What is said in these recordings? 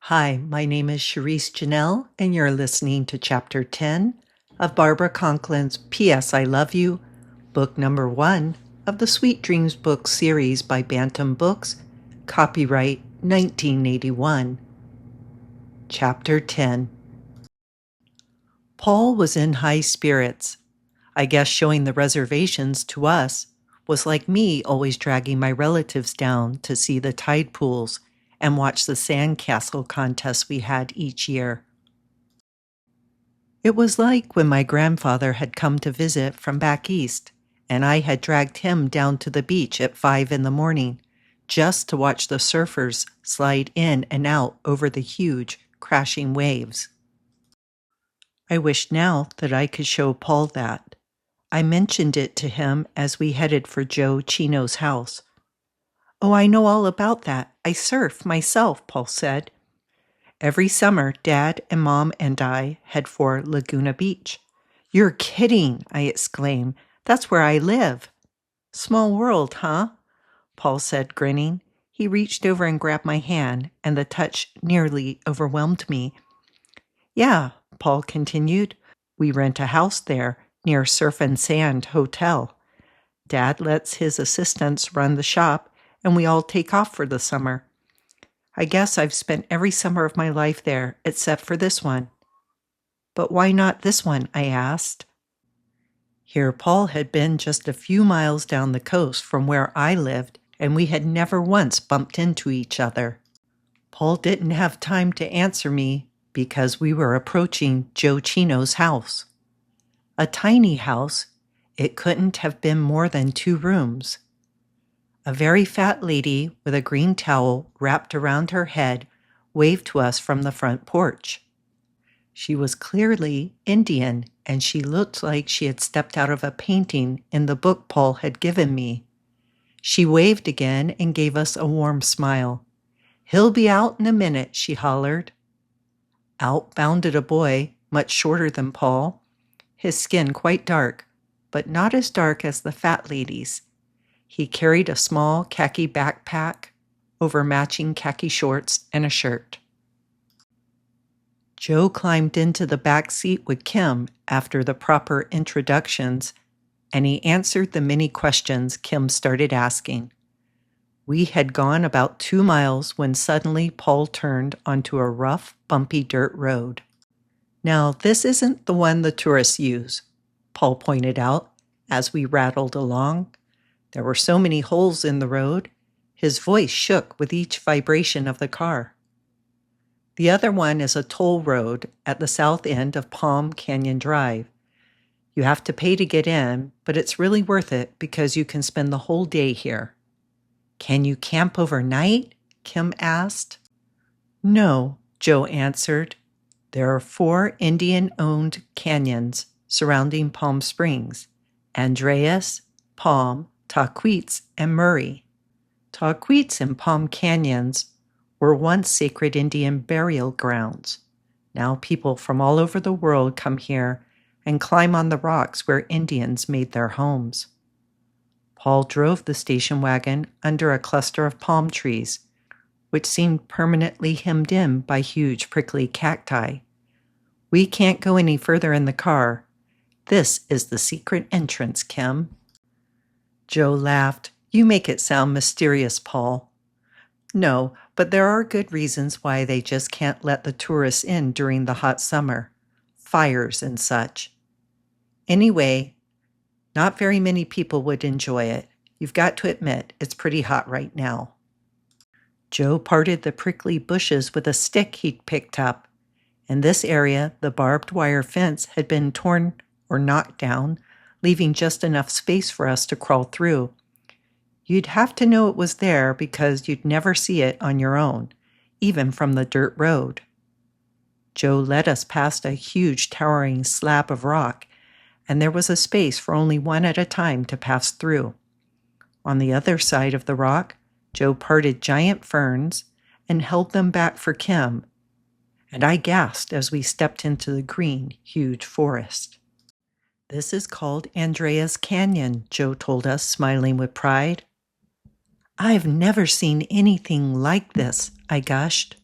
Hi, my name is Charisse Janelle, and you're listening to Chapter 10 of Barbara Conklin's P.S. I Love You, book number 1 of the Sweet Dreams book series by Bantam Books, copyright 1981. Chapter 10. Paul was in high spirits. I guess showing the reservations to us was like me always dragging my relatives down to see the tide pools and watch the sandcastle contests we had each year. It was like when my grandfather had come to visit from back east, and I had dragged him down to the beach at 5 a.m. just to watch the surfers slide in and out over the huge, crashing waves. I wished now that I could show Paul that. I mentioned it to him as we headed for Chino's house. "Oh, I know all about that. I surf myself," Paul said. "Every summer, Dad and Mom and I head for Laguna Beach." "You're kidding," I exclaimed. "That's where I live." "Small world, huh?" Paul said, grinning. He reached over and grabbed my hand, and the touch nearly overwhelmed me. "Yeah," Paul continued. "We rent a house there, near Surf and Sand Hotel. Dad lets his assistants run the shop, and we all take off for the summer. I guess I've spent every summer of my life there, except for this one." "But why not this one?" I asked. Here Paul had been just a few miles down the coast from where I lived, and we had never once bumped into each other. Paul didn't have time to answer me because we were approaching Chino's house. A tiny house. It couldn't have been more than 2 rooms. A very fat lady with a green towel wrapped around her head waved to us from the front porch. She was clearly Indian, and she looked like she had stepped out of a painting in the book Paul had given me. She waved again and gave us a warm smile. "He'll be out in a minute," she hollered. Out bounded a boy, much shorter than Paul, his skin quite dark, but not as dark as the fat lady's. He carried a small khaki backpack over matching khaki shorts and a shirt. Joe climbed into the back seat with Kim after the proper introductions, and he answered the many questions Kim started asking. We had gone about 2 miles when suddenly Paul turned onto a rough, bumpy dirt road. "Now, this isn't the one the tourists use," Paul pointed out as we rattled along. There were so many holes in the road, his voice shook with each vibration of the car. "The other one is a toll road at the south end of Palm Canyon Drive. You have to pay to get in, but it's really worth it because you can spend the whole day here." "Can you camp overnight?" Kim asked. "No," Joe answered. "There are 4 Indian-owned canyons surrounding Palm Springs: Andreas, Palm, Tahquitz, and Murray. Tahquitz and Palm Canyons were once sacred Indian burial grounds. Now people from all over the world come here and climb on the rocks where Indians made their homes." Paul drove the station wagon under a cluster of palm trees, which seemed permanently hemmed in by huge prickly cacti. "We can't go any further in the car. This is the secret entrance, Kim." Joe laughed. "You make it sound mysterious, Paul." "No, but there are good reasons why they just can't let the tourists in during the hot summer. Fires and such. Anyway, not very many people would enjoy it. You've got to admit, it's pretty hot right now." Joe parted the prickly bushes with a stick he'd picked up. In this area, the barbed wire fence had been torn or knocked down, leaving just enough space for us to crawl through. You'd have to know it was there because you'd never see it on your own, even from the dirt road. Joe led us past a huge towering slab of rock, and there was a space for only one at a time to pass through. On the other side of the rock, Joe parted giant ferns and held them back for Kim, and I gasped as we stepped into the green, huge forest. "This is called Andreas Canyon," Joe told us, smiling with pride. "I've never seen anything like this," I gushed.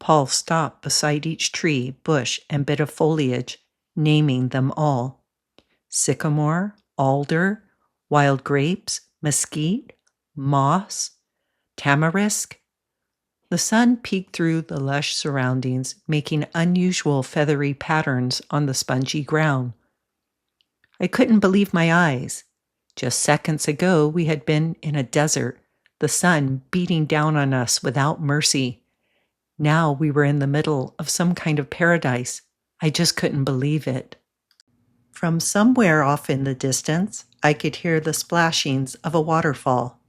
Paul stopped beside each tree, bush, and bit of foliage, naming them all. Sycamore, alder, wild grapes, mesquite, moss, tamarisk. The sun peeked through the lush surroundings, making unusual feathery patterns on the spongy ground. I couldn't believe my eyes. Just seconds ago, we had been in a desert, the sun beating down on us without mercy. Now we were in the middle of some kind of paradise. I just couldn't believe it. From somewhere off in the distance, I could hear the splashings of a waterfall.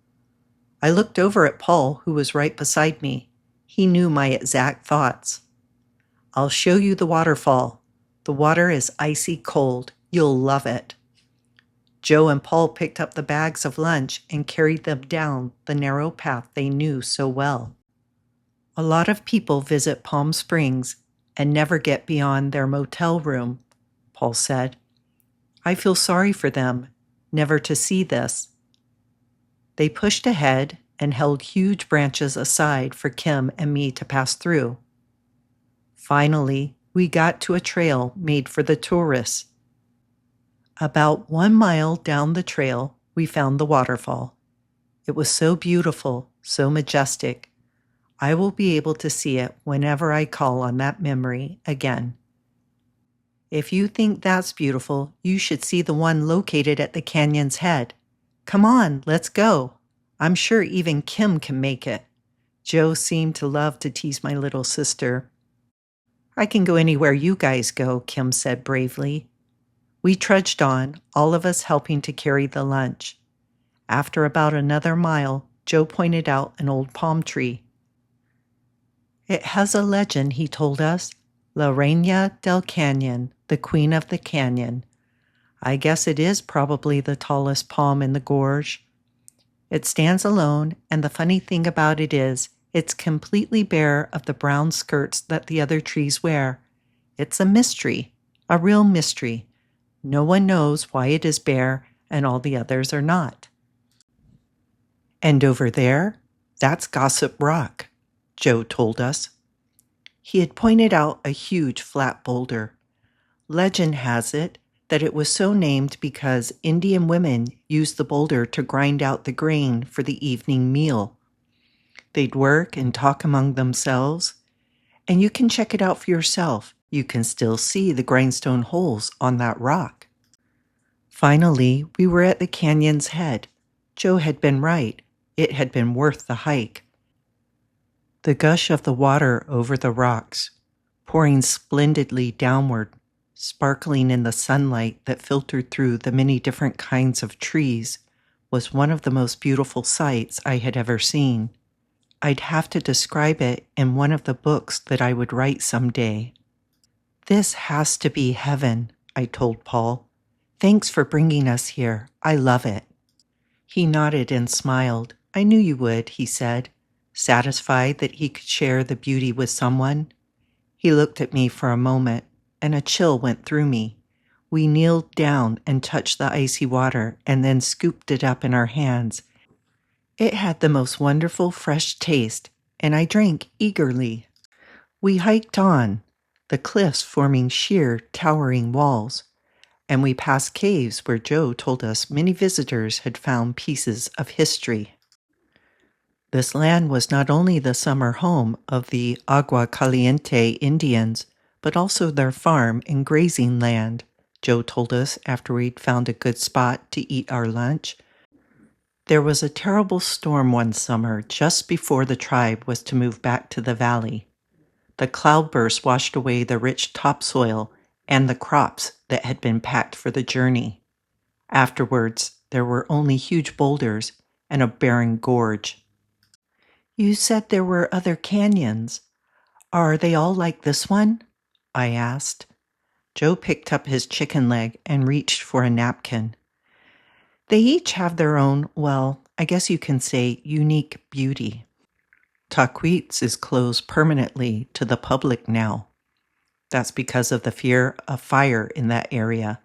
I looked over at Paul, who was right beside me. He knew my exact thoughts. "I'll show you the waterfall. The water is icy cold. You'll love it." Joe and Paul picked up the bags of lunch and carried them down the narrow path they knew so well. A lot of people visit Palm Springs and never get beyond their motel room, Paul said. I feel sorry for them, never to see this. They pushed ahead and held huge branches aside for Kim and me to pass through. Finally, we got to a trail made for the tourists. About 1 mile down the trail, we found the waterfall. It was so beautiful, so majestic. I will be able to see it whenever I call on that memory again. If you think that's beautiful, you should see the one located at the canyon's head. Come on, let's go. I'm sure even Kim can make it. Joe seemed to love to tease my little sister. I can go anywhere you guys go, Kim said bravely. We trudged on, all of us helping to carry the lunch. After about another mile, Joe pointed out an old palm tree. It has a legend, he told us. La Reina del Canyon, the queen of the canyon. I guess it is probably the tallest palm in the gorge. It stands alone, and the funny thing about it is, it's completely bare of the brown skirts that the other trees wear. It's a mystery, a real mystery. No one knows why it is bare and all the others are not. And over there, that's Gossip Rock, Joe told us. He had pointed out a huge flat boulder. Legend has it that it was so named because Indian women used the boulder to grind out the grain for the evening meal. They'd work and talk among themselves, and you can check it out for yourself. You can still see the grindstone holes on that rock. Finally, we were at the canyon's head. Joe had been right. It had been worth the hike. The gush of the water over the rocks, pouring splendidly downward, sparkling in the sunlight that filtered through the many different kinds of trees, was one of the most beautiful sights I had ever seen. I'd have to describe it in one of the books that I would write someday. This has to be heaven, I told Paul. Thanks for bringing us here. I love it. He nodded and smiled. I knew you would, he said, satisfied that he could share the beauty with someone. He looked at me for a moment, and a chill went through me. We kneeled down and touched the icy water and then scooped it up in our hands. It had the most wonderful fresh taste, and I drank eagerly. We hiked on, the cliffs forming sheer, towering walls, and we passed caves where Joe told us many visitors had found pieces of history. This land was not only the summer home of the Agua Caliente Indians, but also their farm and grazing land, Joe told us after we'd found a good spot to eat our lunch. There was a terrible storm one summer just before the tribe was to move back to the valley. The cloudburst washed away the rich topsoil and the crops that had been packed for the journey. Afterwards, there were only huge boulders and a barren gorge. You said there were other canyons. Are they all like this one? I asked. Joe picked up his chicken leg and reached for a napkin. They each have their own, well, I guess you can say, unique beauty. Tahquitz is closed permanently to the public now. That's because of the fear of fire in that area.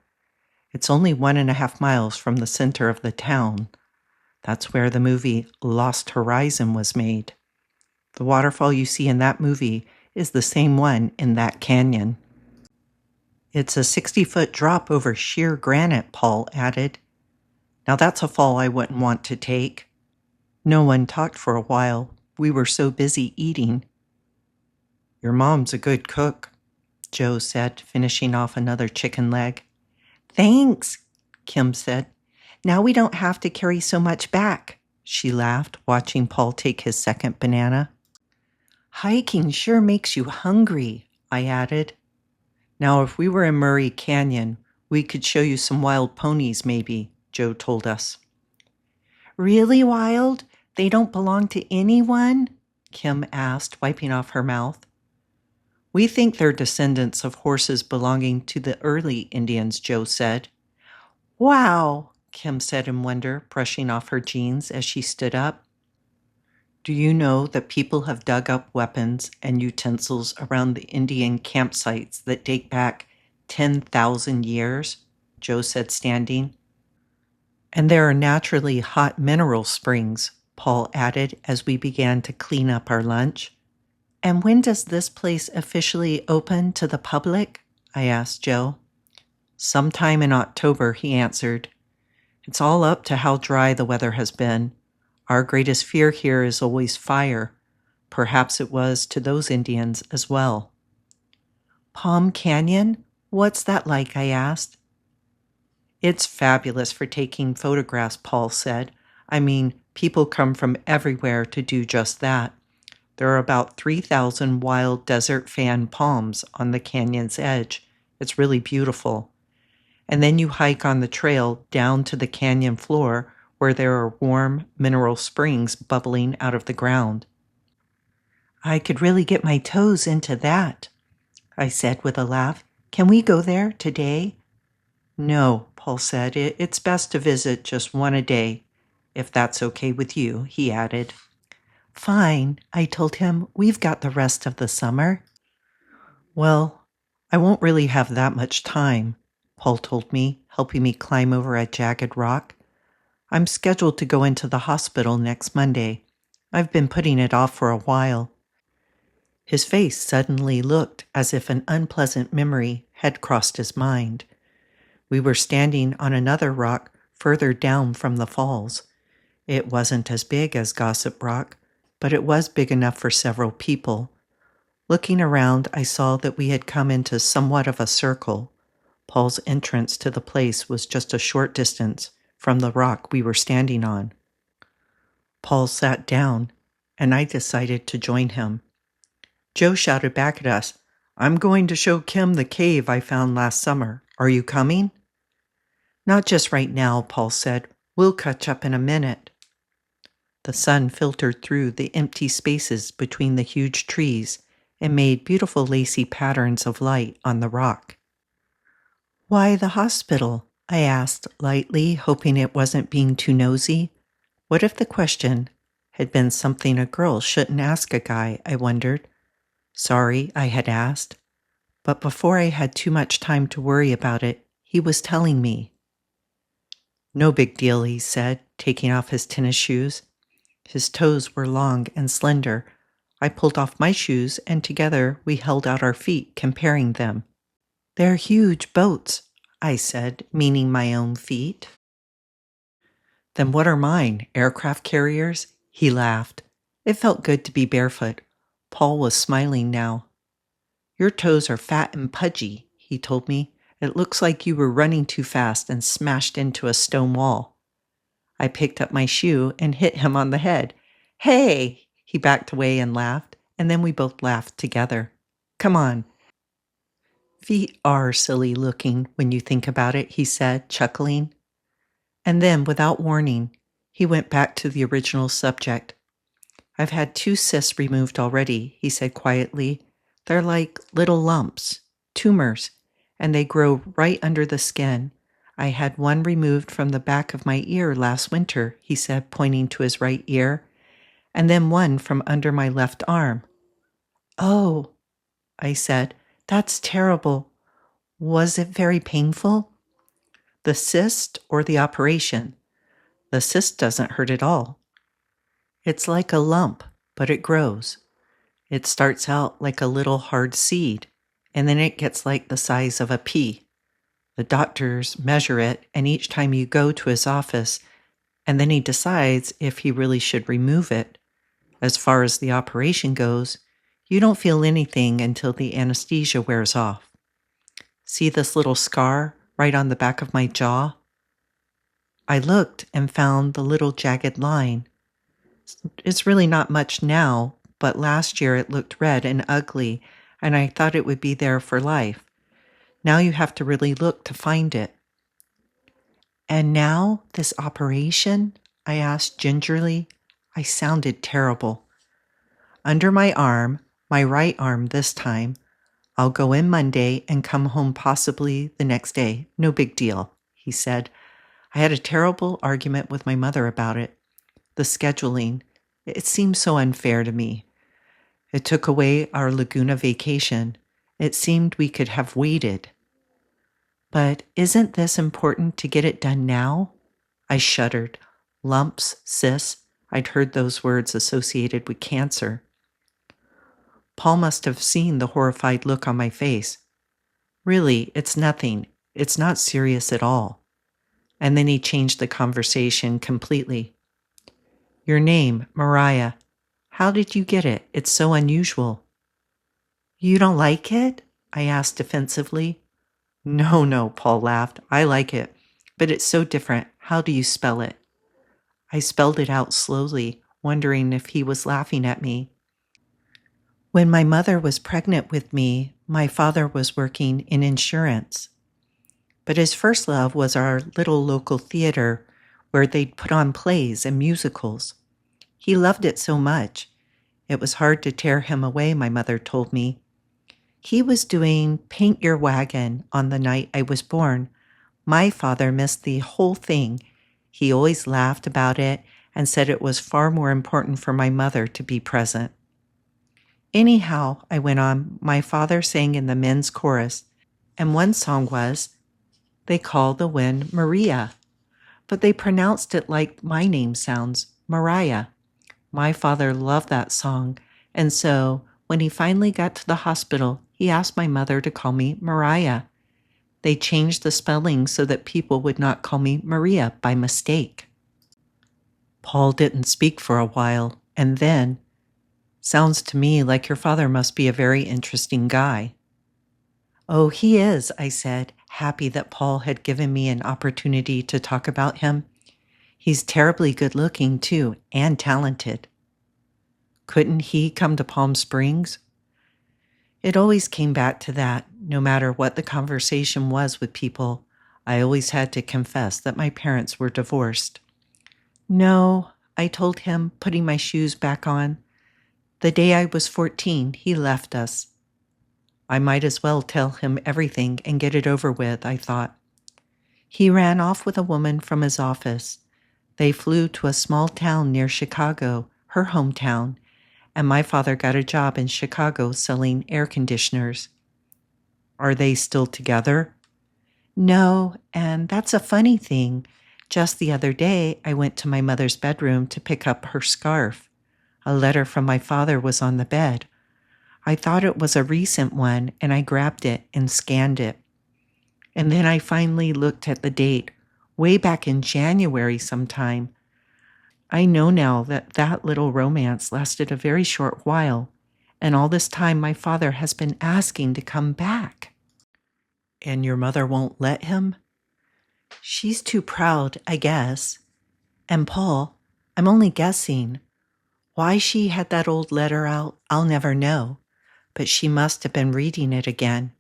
It's only 1.5 miles from the center of the town. That's where the movie Lost Horizon was made. The waterfall you see in that movie is the same one in that canyon. It's a 60-foot drop over sheer granite, Paul added. Now that's a fall I wouldn't want to take. No one talked for a while. We were so busy eating. Your mom's a good cook, Joe said, finishing off another chicken leg. Thanks, Kim said. Now we don't have to carry so much back, she laughed, watching Paul take his second banana. Hiking sure makes you hungry, I added. Now, if we were in Murray Canyon, we could show you some wild ponies, maybe, Joe told us. Really wild? They don't belong to anyone? Kim asked, wiping off her mouth. We think they're descendants of horses belonging to the early Indians, Joe said. Wow, Kim said in wonder, brushing off her jeans as she stood up. Do you know that people have dug up weapons and utensils around the Indian campsites that date back 10,000 years? Joe said, standing. And there are naturally hot mineral springs, Paul added as we began to clean up our lunch. And when does this place officially open to the public? I asked Joe. Sometime in October, he answered. It's all up to how dry the weather has been. Our greatest fear here is always fire. Perhaps it was to those Indians as well. Palm Canyon? What's that like? I asked. It's fabulous for taking photographs, Paul said. I mean, people come from everywhere to do just that. There are about 3,000 wild desert fan palms on the canyon's edge. It's really beautiful. And then you hike on the trail down to the canyon floor where there are warm mineral springs bubbling out of the ground. I could really get my toes into that, I said with a laugh. Can we go there today? No, Paul said. It's best to visit just one a day, if that's okay with you, he added. Fine, I told him. We've got the rest of the summer. Well, I won't really have that much time, Paul told me, helping me climb over a jagged rock. I'm scheduled to go into the hospital next Monday. I've been putting it off for a while. His face suddenly looked as if an unpleasant memory had crossed his mind. We were standing on another rock further down from the falls. It wasn't as big as Gossip Rock, but it was big enough for several people. Looking around, I saw that we had come into somewhat of a circle. Paul's entrance to the place was just a short distance from the rock we were standing on. Paul sat down, and I decided to join him. Joe shouted back at us, I'm going to show Kim the cave I found last summer. Are you coming? Not just right now, Paul said. We'll catch up in a minute. The sun filtered through the empty spaces between the huge trees and made beautiful lacy patterns of light on the rock. Why the hospital? I asked lightly, hoping it wasn't being too nosy. What if the question had been something a girl shouldn't ask a guy, I wondered. Sorry, I had asked. But before I had too much time to worry about it, he was telling me. No big deal, he said, taking off his tennis shoes. His toes were long and slender. I pulled off my shoes, and together we held out our feet, comparing them. They're huge boats, I said, meaning my own feet. Then what are mine, aircraft carriers? He laughed. It felt good to be barefoot. Paul was smiling now. Your toes are fat and pudgy, he told me. It looks like you were running too fast and smashed into a stone wall. I picked up my shoe and hit him on the head. Hey! He backed away and laughed, and then we both laughed together. Come on. Feet are silly looking when you think about it, he said, chuckling. And then, without warning, he went back to the original subject. I've had 2 cysts removed already, he said quietly. They're like little lumps, tumors, and they grow right under the skin. I had one removed from the back of my ear last winter, he said, pointing to his right ear, and then one from under my left arm. Oh, I said, that's terrible. Was it very painful? The cyst or the operation? The cyst doesn't hurt at all. It's like a lump, but it grows. It starts out like a little hard seed, and then it gets like the size of a pea. The doctors measure it, and each time you go to his office, and then he decides if he really should remove it. As far as the operation goes, you don't feel anything until the anesthesia wears off. See this little scar right on the back of my jaw? I looked and found the little jagged line. It's really not much now, but last year it looked red and ugly, and I thought it would be there for life. Now you have to really look to find it. And now, this operation? I asked gingerly. I sounded terrible. Under my arm, my right arm this time. I'll go in Monday and come home possibly the next day. No big deal, he said. I had a terrible argument with my mother about it. The scheduling, it seemed so unfair to me. It took away our Laguna vacation. It seemed we could have waited. But isn't this important to get it done now? I shuddered. Lumps, sis, I'd heard those words associated with cancer. Paul must have seen the horrified look on my face. Really, it's nothing. It's not serious at all. And then he changed the conversation completely. Your name, Mariah. How did you get it? It's so unusual. You don't like it? I asked defensively. No, Paul laughed. I like it, but it's so different. How do you spell it? I spelled it out slowly, wondering if he was laughing at me. When my mother was pregnant with me, my father was working in insurance. But his first love was our little local theater where they'd put on plays and musicals. He loved it so much. It was hard to tear him away, my mother told me. He was doing Paint Your Wagon on the night I was born. My father missed the whole thing. He always laughed about it and said it was far more important for my mother to be present. Anyhow, I went on, my father sang in the men's chorus, and one song was, They Call the Wind Maria, but they pronounced it like my name sounds, Mariah. My father loved that song, and so when he finally got to the hospital, he asked my mother to call me Mariah. They changed the spelling so that people would not call me Maria by mistake. Paul didn't speak for a while, and then, sounds to me like your father must be a very interesting guy. Oh, he is, I said, happy that Paul had given me an opportunity to talk about him. He's terribly good-looking, too, and talented. Couldn't he come to Palm Springs? It always came back to that. No matter what the conversation was with people, I always had to confess that my parents were divorced. No, I told him, putting my shoes back on. The day I was 14, he left us. I might as well tell him everything and get it over with, I thought. He ran off with a woman from his office. They flew to a small town near Chicago, her hometown, and my father got a job in Chicago selling air conditioners. Are they still together? No, and that's a funny thing. Just the other day, I went to my mother's bedroom to pick up her scarf. A letter from my father was on the bed. I thought it was a recent one, and I grabbed it and scanned it. And then I finally looked at the date, way back in January sometime. I know now that that little romance lasted a very short while, and all this time my father has been asking to come back. And your mother won't let him? She's too proud, I guess. And Paul, I'm only guessing. Why she had that old letter out, I'll never know, but she must have been reading it again.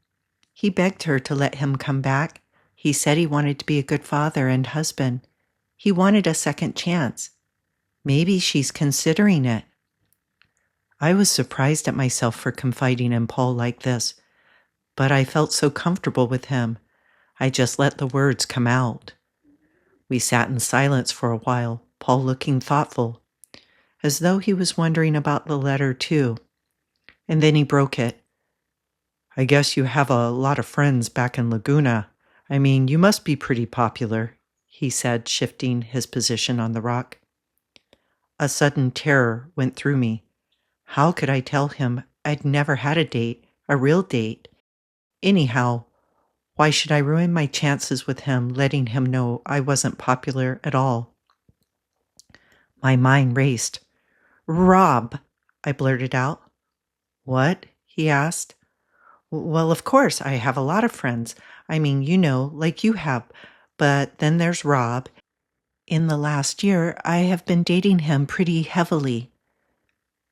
He begged her to let him come back. He said he wanted to be a good father and husband. He wanted a second chance. Maybe she's considering it. I was surprised at myself for confiding in Paul like this, but I felt so comfortable with him. I just let the words come out. We sat in silence for a while, Paul looking thoughtful, as though he was wondering about the letter too. And then he broke it. I guess you have a lot of friends back in Laguna. I mean, you must be pretty popular, he said, shifting his position on the rock. A sudden terror went through me. How could I tell him I'd never had a date, a real date? Anyhow, why should I ruin my chances with him, letting him know I wasn't popular at all? My mind raced. Rob, I blurted out. What? He asked. Well, of course, I have a lot of friends. I mean, like you have. But then there's Rob. In the last year, I have been dating him pretty heavily.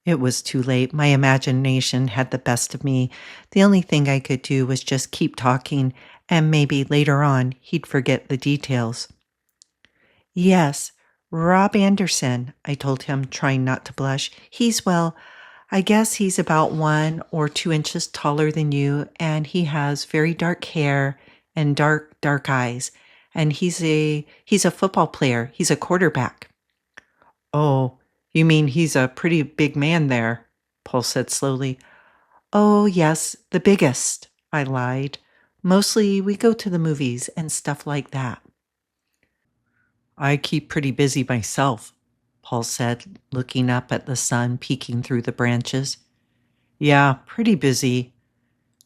It was too late. My imagination had the best of me. The only thing I could do was just keep talking, and maybe later on he'd forget the details. Yes, Rob Anderson, I told him, trying not to blush. I guess he's about 1 or 2 inches taller than you, and he has very dark hair and dark, dark eyes. And he's a football player. He's a quarterback. Oh, you mean he's a pretty big man there, Paul said slowly. Oh, yes, the biggest, I lied. Mostly we go to the movies and stuff like that. I keep pretty busy myself, Paul said, looking up at the sun peeking through the branches. Yeah, pretty busy.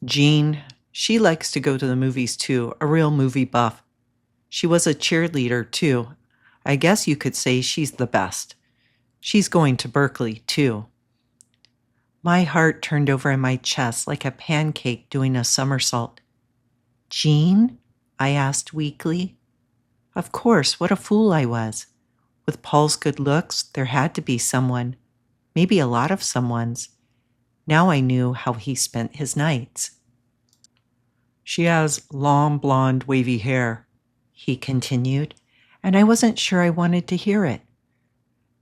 Jean, she likes to go to the movies too, a real movie buff. She was a cheerleader too. I guess you could say she's the best. She's going to Berkeley too. My heart turned over in my chest like a pancake doing a somersault. Jean? I asked weakly. Of course, what a fool I was. With Paul's good looks, there had to be someone, maybe a lot of someones. Now I knew how he spent his nights. She has long, blonde, wavy hair, he continued, and I wasn't sure I wanted to hear it.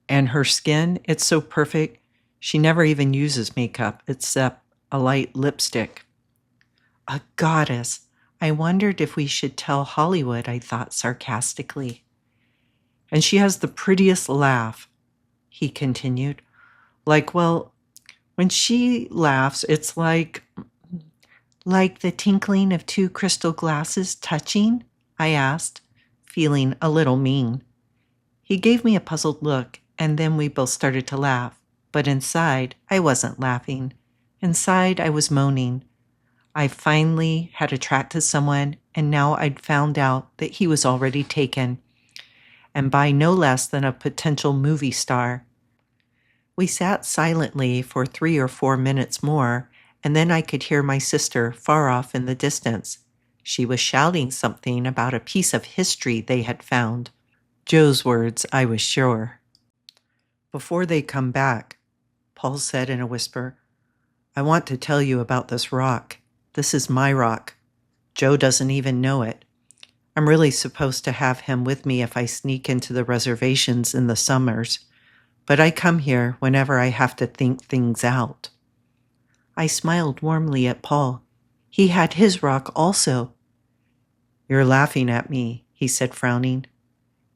And her skin, it's so perfect, she never even uses makeup except a light lipstick. A goddess. I wondered if we should tell Hollywood, I thought sarcastically. And she has the prettiest laugh, he continued. When she laughs, it's like the tinkling of 2 crystal glasses touching? I asked, feeling a little mean. He gave me a puzzled look, and then we both started to laugh. But inside, I wasn't laughing. Inside, I was moaning. I finally had attracted someone, and now I'd found out that he was already taken, and by no less than a potential movie star. We sat silently for 3 or 4 minutes more, and then I could hear my sister far off in the distance. She was shouting something about a piece of history they had found. Joe's words, I was sure. Before they come back, Paul said in a whisper, I want to tell you about this rock. This is my rock. Joe doesn't even know it. I'm really supposed to have him with me if I sneak into the reservations in the summers, but I come here whenever I have to think things out. I smiled warmly at Paul. He had his rock also. You're laughing at me, he said, frowning.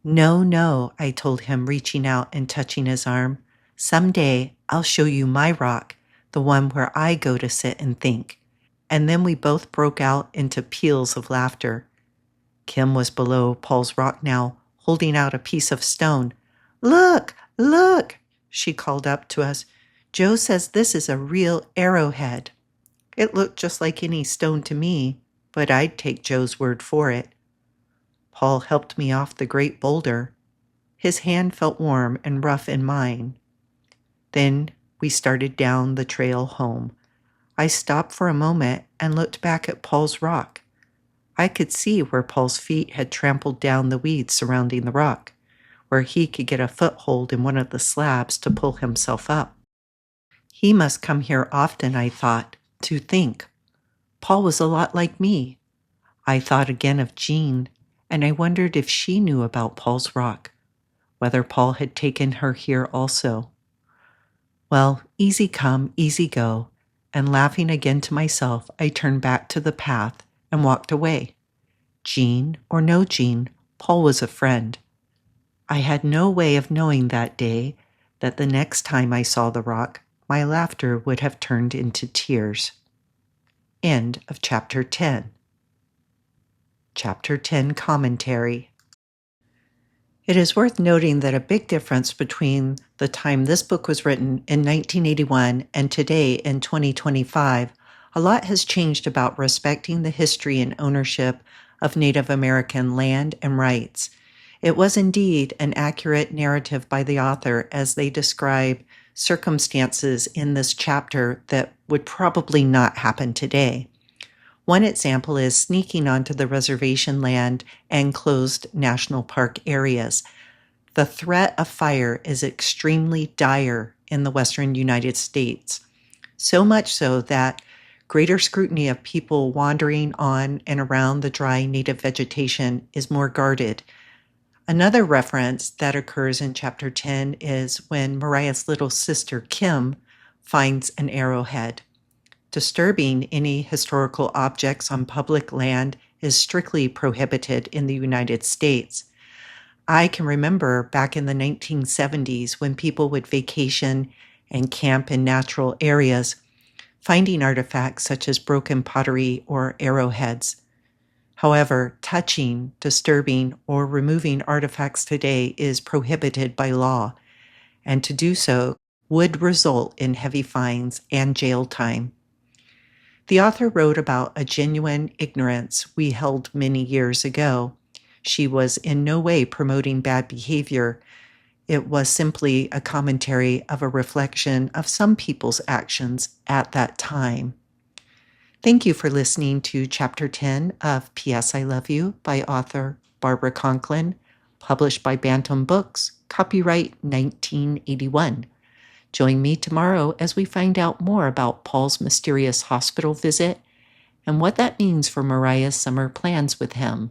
No, I told him, reaching out and touching his arm. Someday I'll show you my rock, the one where I go to sit and think. And then we both broke out into peals of laughter. Kim was below Paul's rock now, holding out a piece of stone. Look, she called up to us. Joe says this is a real arrowhead. It looked just like any stone to me, but I'd take Joe's word for it. Paul helped me off the great boulder. His hand felt warm and rough in mine. Then we started down the trail home. I stopped for a moment and looked back at Paul's rock. I could see where Paul's feet had trampled down the weeds surrounding the rock, where he could get a foothold in one of the slabs to pull himself up. He must come here often, I thought, to think. Paul was a lot like me. I thought again of Jean, and I wondered if she knew about Paul's rock, whether Paul had taken her here also. Well, easy come, easy go, and laughing again to myself, I turned back to the path and walked away. Jean or no Jean, Paul was a friend. I had no way of knowing that day that the next time I saw the rock, my laughter would have turned into tears. End of Chapter 10. Chapter 10 Commentary. It is worth noting that a big difference between the time this book was written in 1981 and today in 2025, a lot has changed about respecting the history and ownership of Native American land and rights. It was indeed an accurate narrative by the author as they describe circumstances in this chapter that would probably not happen today. One example is sneaking onto the reservation land and closed national park areas. The threat of fire is extremely dire in the western United States, so much so that greater scrutiny of people wandering on and around the dry native vegetation is more guarded. Another reference that occurs in chapter 10 is when Mariah's little sister Kim finds an arrowhead. Disturbing any historical objects on public land is strictly prohibited in the United States. I can remember back in the 1970s when people would vacation and camp in natural areas, finding artifacts such as broken pottery or arrowheads. However, touching, disturbing, or removing artifacts today is prohibited by law, and to do so would result in heavy fines and jail time. The author wrote about a genuine ignorance we held many years ago. She was in no way promoting bad behavior. It was simply a commentary of a reflection of some people's actions at that time. Thank you for listening to Chapter 10 of P.S. I Love You by author Barbara Conklin, published by Bantam Books, copyright 1981. Join me tomorrow as we find out more about Paul's mysterious hospital visit and what that means for Mariah's summer plans with him.